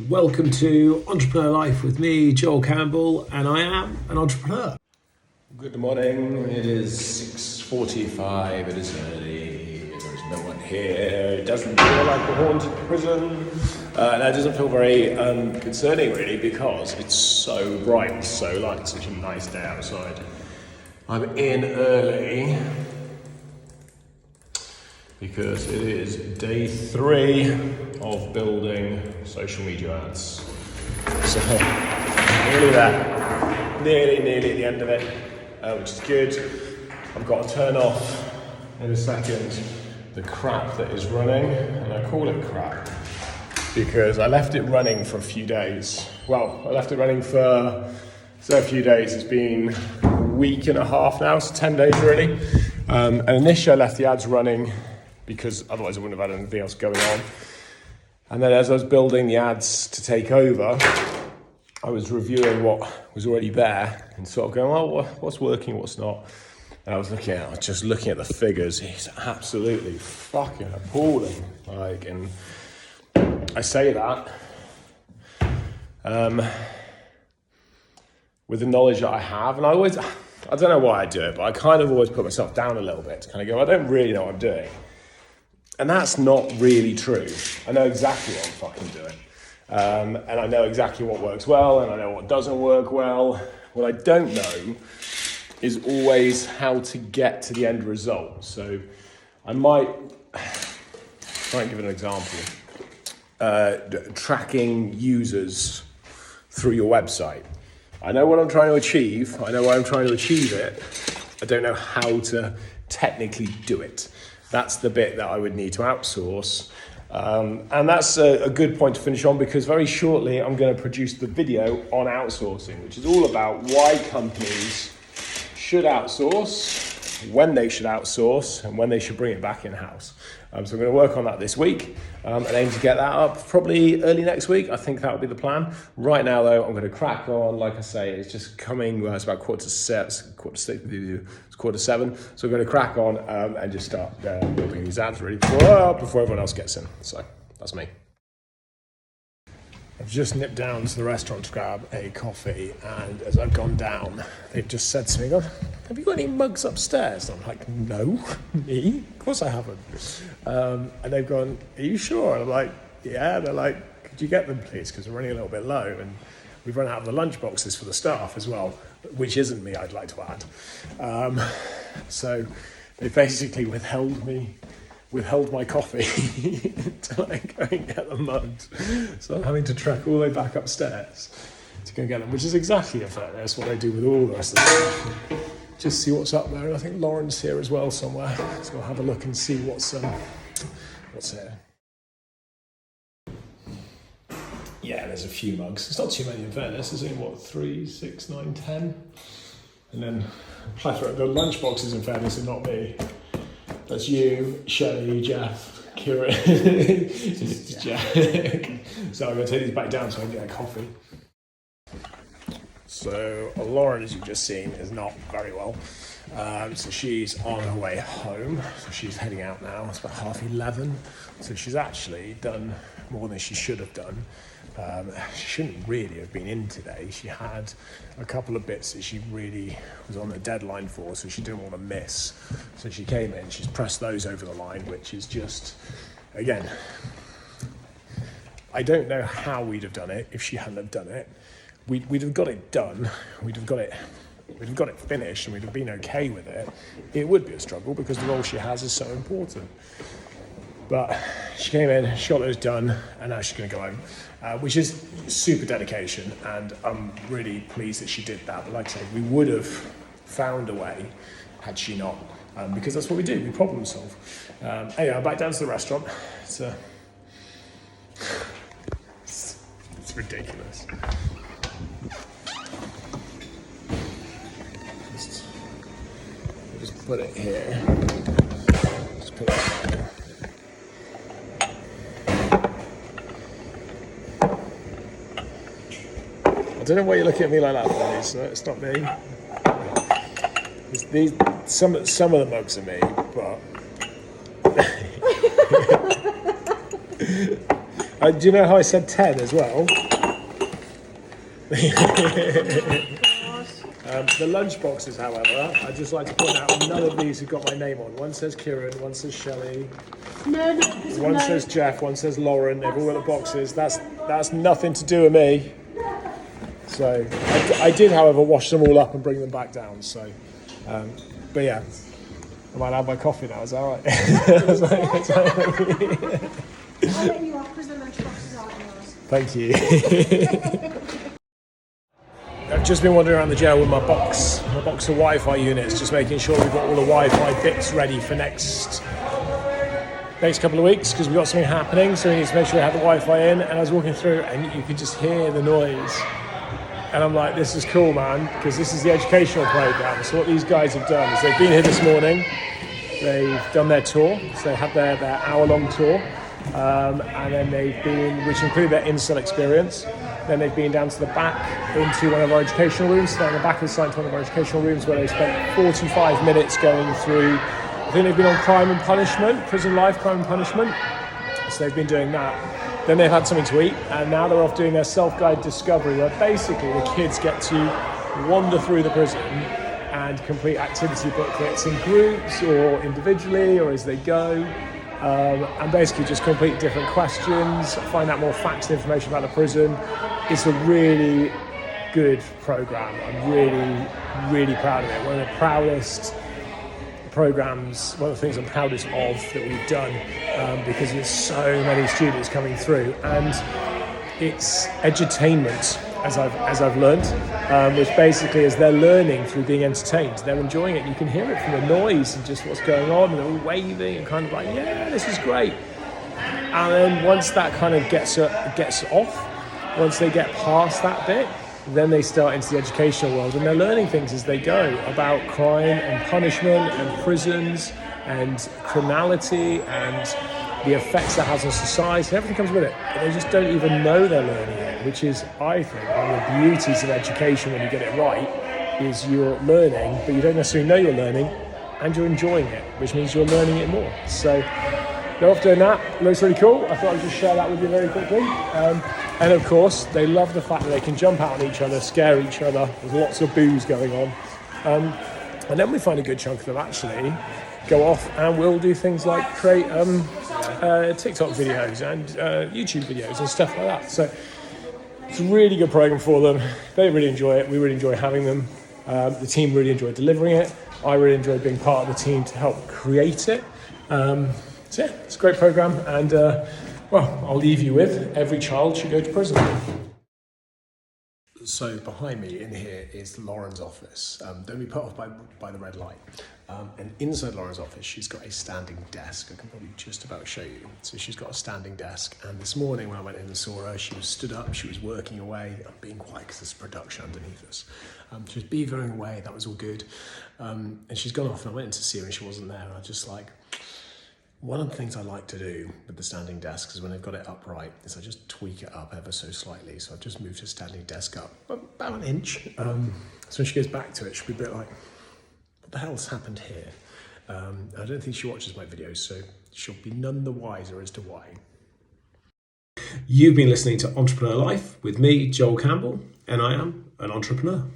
Welcome to Entrepreneur Life with me, Joel Campbell, and I am an entrepreneur. Good morning. It is 6:45. It is early. There's no one here. It doesn't feel like a haunted prison. That doesn't feel very concerning, really, because it's so bright and so light. Such a nice day outside. I'm in early because it is day 3 of building social media ads. So nearly there. Nearly at the end of it. Which is good. I've got to turn off in a second the crap that is running, and I call it crap because I left it running for a few days. Well, I left it running for a few days. It's been a week and a half now, so 10 days really. And initially I left the ads running because otherwise I wouldn't have had anything else going on. And then as I was building the ads to take over, I was reviewing what was already there and sort of going, well, what's working, what's not. And I was just looking at the figures. It's absolutely fucking appalling. And I say that with the knowledge that I have. And I don't know why I do it, but I kind of always put myself down a little bit to kind of go, I don't really know what I'm doing. And that's not really true. I know exactly what I'm fucking doing. And I know exactly what works well, and I know what doesn't work well. What I don't know is always how to get to the end result. So I might try and give an example. Tracking users through your website. I know what I'm trying to achieve. I know why I'm trying to achieve it. I don't know how to technically do it. That's the bit that I would need to outsource. And that's a good point to finish on, because very shortly I'm going to produce the video on outsourcing, which is all about why companies should outsource, when they should outsource, and when they should bring it back in-house. So I'm going to work on that this week and aim to get that up probably early next week. I think that would be the plan. Right now, though, I'm going to crack on. Like I say, it's just coming. It's about 5:45 with you. It's 5:45. So I'm going to crack on and just start building these ads ready before everyone else gets in. So that's me. I've just nipped down to the restaurant to grab a coffee, and as I've gone down, they've just said to me, have you got any mugs upstairs? And I'm like, no, me? Of course I haven't. And they've gone, are you sure? And I'm like, yeah. They're like, could you get them please? Because we're running a little bit low, and we've run out of the lunch boxes for the staff as well, which isn't me, I'd like to add. So they basically withheld my coffee until I go and get the mugs. So I'm having to trek all the way back upstairs to go get them, which is exactly that's what I do with all the rest of the stuff. Just see what's up there. And I think Lauren's here as well somewhere. So I'll have a look and see what's here. Yeah, there's a few mugs. It's not too many in fairness. There's only 3, 6, 9, 10. And then plethora. The lunch boxes in fairness are not me. That's you, Shelley, Jeff, Kieran, Jack. So I'm going to take these back down so I can get a coffee. So Lauren, as you've just seen, is not very well. So she's on her way home. So she's heading out now. It's about 11:30. So she's actually done more than she should have done. She shouldn't really have been in today. She had a couple of bits that she really was on the deadline for, so she didn't want to miss. So she came in, she's pressed those over the line, which is just, again, I don't know how we'd have done it if she hadn't have done it. We'd have got it done, we'd have got it finished, and we'd have been okay with it. It would be a struggle because the role she has is so important. But she came in, she got those done, and now she's going to go home, which is super dedication, and I'm really pleased that she did that. But like I say, we would have found a way had she not, because that's what we do, we problem solve. Anyway, I'm back down to the restaurant. It's ridiculous. Just put it here. Just put it here. I don't know why you're looking at me like that, please. It's not me. Some of the mugs are me, but Do you know how I said 10 as well? The lunch boxes, however, I'd just like to point out none of these have got my name on. One says Kieran, one says Shelley, one says Jeff, one says Lauren. They've all got the boxes. That's nothing to do with me. So I did, however, wash them all up and bring them back down. So, but yeah, I might have my coffee now. Is that all right? I'll let you off because the lunchboxes aren't yours. Thank you. I've just been wandering around the jail with my box of Wi-Fi units, just making sure we've got all the Wi-Fi bits ready for next couple of weeks, because we've got something happening, so we need to make sure we have the Wi-Fi in. And I was walking through and you could just hear the noise. And I'm like, this is cool, man, because this is the educational program. So what these guys have done is they've been here this morning, they've done their tour, so they had their hour-long tour, and then they've been, which included their in-cell experience. Then they've been down to the back into one of our educational rooms, down the back of the site to one of our educational rooms, where they spent 45 minutes going through, I think they've been on crime and punishment, prison life, crime and punishment. So they've been doing that. Then they've had something to eat, and now they're off doing their self-guided discovery, where basically the kids get to wander through the prison and complete activity booklets in groups or individually or as they go, and basically just complete different questions, find out more facts and information about the prison. It's a really good program. I'm really, really proud of it. One of the proudest programs, one of the things I'm proudest of that we've done, because there's so many students coming through, and it's edutainment, as I've learned, which basically is they're learning through being entertained. They're enjoying it. You can hear it from the noise and just what's going on, and they're all waving and kind of like, yeah, this is great. And then once that kind of gets off, once they get past that bit, then they start into the educational world, and they're learning things as they go about crime and punishment and prisons and criminality and the effects that has on society. Everything comes with it, but they just don't even know they're learning it, which is, I think, one of the beauties of education when you get it right, is you're learning, but you don't necessarily know you're learning, and you're enjoying it, which means you're learning it more. So they're off doing that. It looks really cool. I thought I'd just share that with you very quickly. And of course, they love the fact that they can jump out on each other, scare each other. There's lots of boos going on. And then we find a good chunk of them actually go off and we'll do things like create TikTok videos and YouTube videos and stuff like that. So it's a really good program for them. They really enjoy it. We really enjoy having them. The team really enjoy delivering it. I really enjoy being part of the team to help create it. So yeah, it's a great program, and well, I'll leave you with every child should go to prison. So behind me in here is Lauren's office. Don't be put off by the red light. And inside Lauren's office, she's got a standing desk. I can probably just about show you. So she's got a standing desk. And this morning when I went in and saw her, she was stood up, she was working away. I'm being quiet because there's production underneath us. She was beavering away, that was all good. And she's gone off, and I went in to see her and she wasn't there. And I just like, one of the things I like to do with the standing desks is when they've got it upright is I just tweak it up ever so slightly. So I've just moved her standing desk up about an inch. So when she goes back to it, she'll be a bit like, what the hell's happened here? I don't think she watches my videos, so she'll be none the wiser as to why. You've been listening to Entrepreneur Life with me, Joel Campbell, and I am an entrepreneur.